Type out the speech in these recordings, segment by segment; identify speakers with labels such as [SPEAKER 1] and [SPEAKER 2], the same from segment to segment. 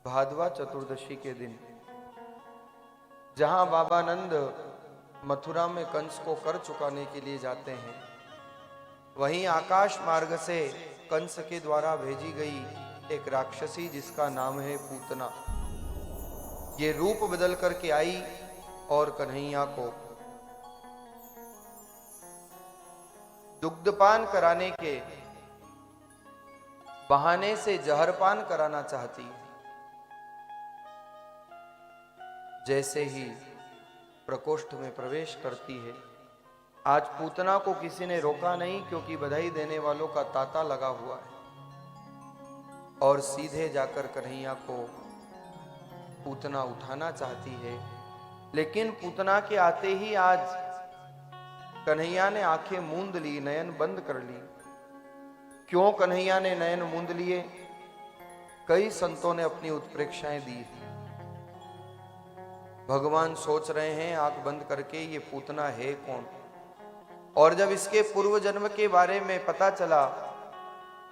[SPEAKER 1] भादवा चतुर्दशी के दिन जहां बाबा नंद मथुरा में कंस को कर चुकाने के लिए जाते हैं, वहीं आकाश मार्ग से कंस के द्वारा भेजी गई एक राक्षसी जिसका नाम है पूतना, ये रूप बदल करके आई और कन्हैया को दुग्धपान कराने के बहाने से जहरपान कराना चाहती है। जैसे ही प्रकोष्ठ में प्रवेश करती है, आज पूतना को किसी ने रोका नहीं, क्योंकि बधाई देने वालों का तांता लगा हुआ है, और सीधे जाकर कन्हैया को पूतना उठाना चाहती है। लेकिन पूतना के आते ही आज कन्हैया ने आंखें मूंद ली, नयन बंद कर ली। क्यों कन्हैया ने नयन मूंद लिए? कई संतों ने अपनी उत्प्रेक्षाएं दी। भगवान सोच रहे हैं आंख बंद करके ये पूतना है कौन, और जब इसके पूर्व जन्म के बारे में पता चला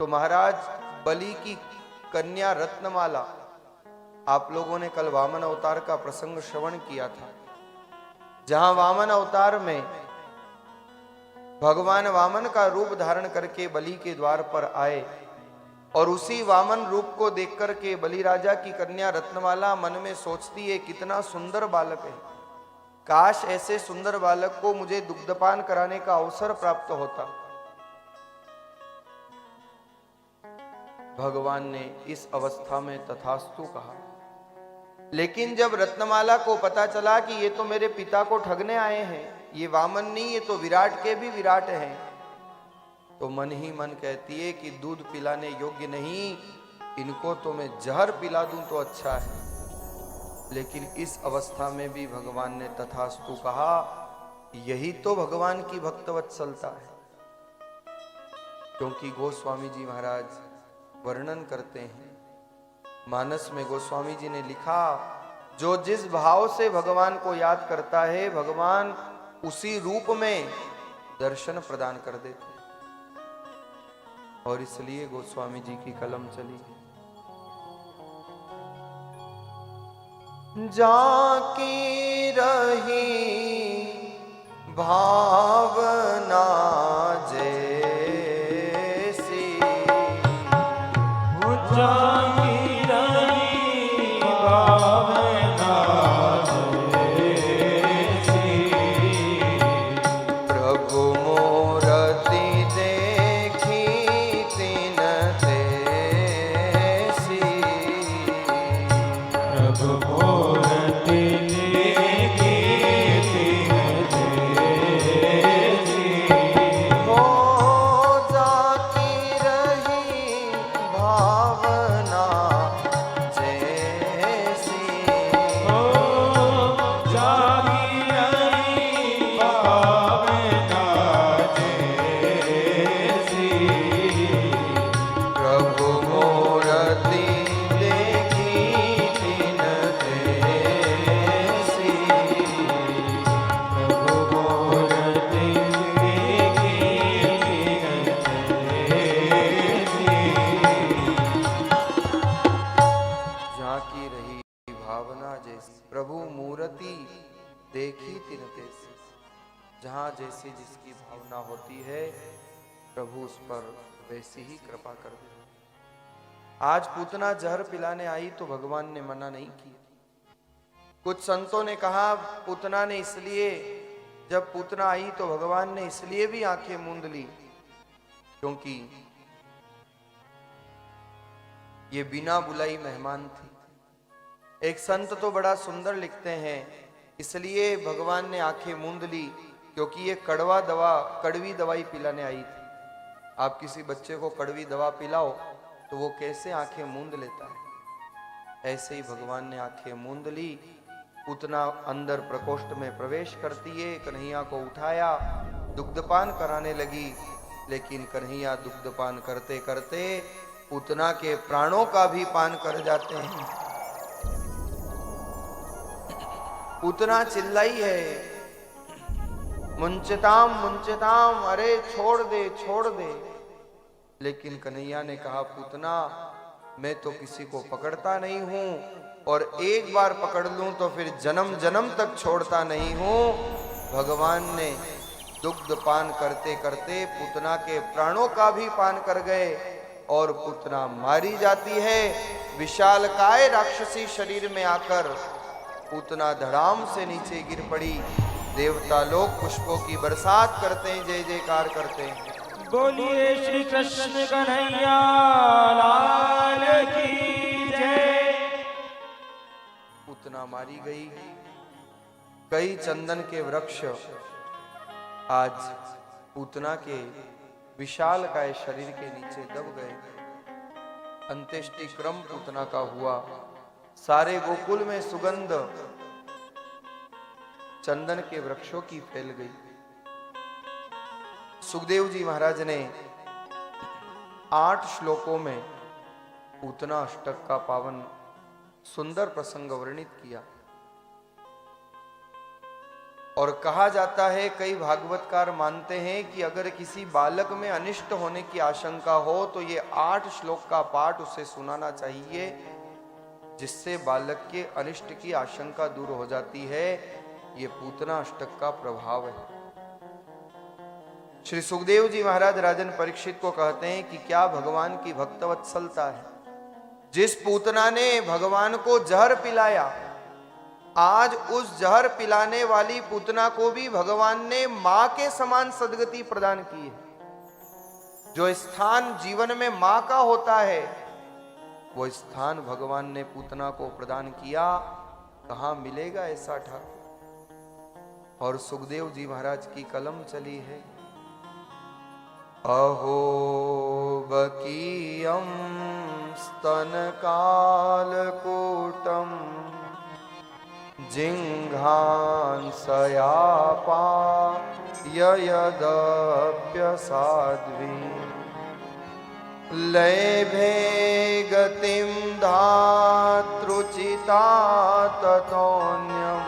[SPEAKER 1] तो महाराज बलि की कन्या रत्नमाला, आप लोगों ने कल वामन अवतार का प्रसंग श्रवण किया था, जहां वामन अवतार में भगवान वामन का रूप धारण करके बलि के द्वार पर आए, और उसी वामन रूप को देख करके बलि राजा की कन्या रत्नमाला मन में सोचती है, कितना सुंदर बालक है, काश ऐसे सुंदर बालक को मुझे दुग्धपान कराने का अवसर प्राप्त होता। भगवान ने इस अवस्था में तथास्तु कहा। लेकिन जब रत्नमाला को पता चला कि ये तो मेरे पिता को ठगने आए हैं, ये वामन नहीं, ये तो विराट के भी विराट हैं, तो मन ही मन कहती है कि दूध पिलाने योग्य नहीं, इनको तो मैं जहर पिला दूं तो अच्छा है। लेकिन इस अवस्था में भी भगवान ने तथास्तु कहा। यही तो भगवान की भक्तवत्सलता है। क्योंकि गोस्वामी जी महाराज वर्णन करते हैं, मानस में गोस्वामी जी ने लिखा, जो जिस भाव से भगवान को याद करता है, भगवान उसी रूप में दर्शन प्रदान कर देते। और इसलिए गोस्वामी जी की कलम चली, जाकी रही भावना जैसी,
[SPEAKER 2] जाकी रही भावना जैसी,
[SPEAKER 1] प्रभु मूरति देखी तिन तैसी,
[SPEAKER 2] प्रभु मूरति देखी तिन तैसी,
[SPEAKER 1] हो जाकी रही भावना जैसी,
[SPEAKER 2] ओ जाकी रही भावना जैसी,
[SPEAKER 1] प्रभु मूरति देखी तिन तैसी,
[SPEAKER 2] प्रभु मूरति देखी तिन तैसी,
[SPEAKER 1] झांकी रही भावना जैसी, प्रभु मूर्ति देखी तिन तैसी। जहां जैसी जिसकी भावना होती है, प्रभु उस पर वैसी ही कृपा कर दे। आज पूतना जहर पिलाने आई तो भगवान ने मना नहीं किया। कुछ संतों ने कहा पूतना ने इसलिए, जब पूतना आई तो भगवान ने इसलिए भी आंखें मूंद ली क्योंकि ये बिना बुलाई मेहमान थी। एक संत तो बड़ा सुंदर लिखते हैं, इसलिए भगवान ने आंखें मूंद ली क्योंकि ये कड़वी दवाई पिलाने आई थी। आप किसी बच्चे को कड़वी दवा पिलाओ तो वो कैसे आंखें मूंद लेता है, ऐसे ही भगवान ने आंखें मूंद ली। पूतना अंदर प्रकोष्ठ में प्रवेश करती है, कन्हैया को उठाया, दुग्धपान कराने लगी। लेकिन कन्हैया दुग्धपान करते करते पूतना के प्राणों का भी पान कर जाते हैं। पूतना चिल्लाई है, मुंचताम मुंचताम, अरे छोड़ दे छोड़ दे। लेकिन कन्हैया ने कहा, पूतना मैं तो किसी को पकड़ता नहीं हूं और एक बार पकड़ लूं तो फिर जन्म जन्म तक छोड़ता नहीं हूं। भगवान ने दुग्ध पान करते करते पूतना के प्राणों का भी पान कर गए और पूतना मारी जाती है। विशालकाय राक्षसी शरीर में आकर पूतना धड़ाम से नीचे गिर पड़ी। देवता लोग पुष्पों की बरसात करते हैं, जय जयकार करते हैं।
[SPEAKER 2] बोलिए श्री कृष्ण कन्हैया लाल की जय।
[SPEAKER 1] पूतना मारी गई। कई चंदन के वृक्ष आज पूतना के विशालकाय शरीर के नीचे दब गए। अंत्येष्टि क्रम पूतना का हुआ। सारे गोकुल में सुगंध चंदन के वृक्षों की फैल गई। सुखदेव जी महाराज ने 8 श्लोकों में पूतना अष्टक का पावन सुंदर प्रसंग वर्णित किया। और कहा जाता है, कई भागवतकार मानते हैं कि अगर किसी बालक में अनिष्ट होने की आशंका हो तो ये 8 श्लोक का पाठ उसे सुनाना चाहिए, जिससे बालक के अनिष्ट की आशंका दूर हो जाती है। ये पूतना अष्टक का प्रभाव है। श्री सुखदेव जी महाराज राजन परीक्षित को कहते हैं कि क्या भगवान की भक्तवत्सलता है। जिस पूतना ने भगवान को जहर पिलाया, आज उस जहर पिलाने वाली पूतना को भी भगवान ने मां के समान सद्गति प्रदान की है। जो स्थान जीवन में मां का होता है, वो स्थान भगवान ने पूतना को प्रदान किया। कहां मिलेगा ऐसा ठाकुर। और सुखदेव जी महाराज की कलम चली है, अहो बकीयम स्तन कालकूटम जिंघांसयापा यदप्यसाध्वी लैभे गतिं धातृचिता ततोऽन्यं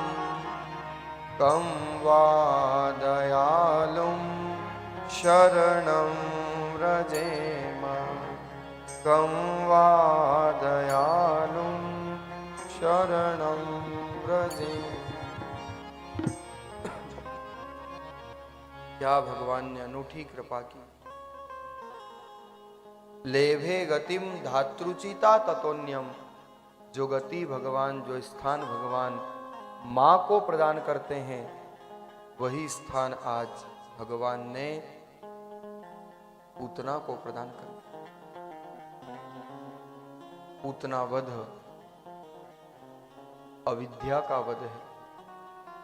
[SPEAKER 1] कं वा दयालुं शरणं व्रजेम, कं वा दयालुं शरणं व्रजेम। क्या भगवान ने अनूठी कृपा की। लेभे गतिम धातृचिता ततोन्यम, जो गति भगवान, जो स्थान भगवान मां को प्रदान करते हैं, वही स्थान आज भगवान ने पूतना को प्रदान कर। पूतना वध अविद्या का वध है।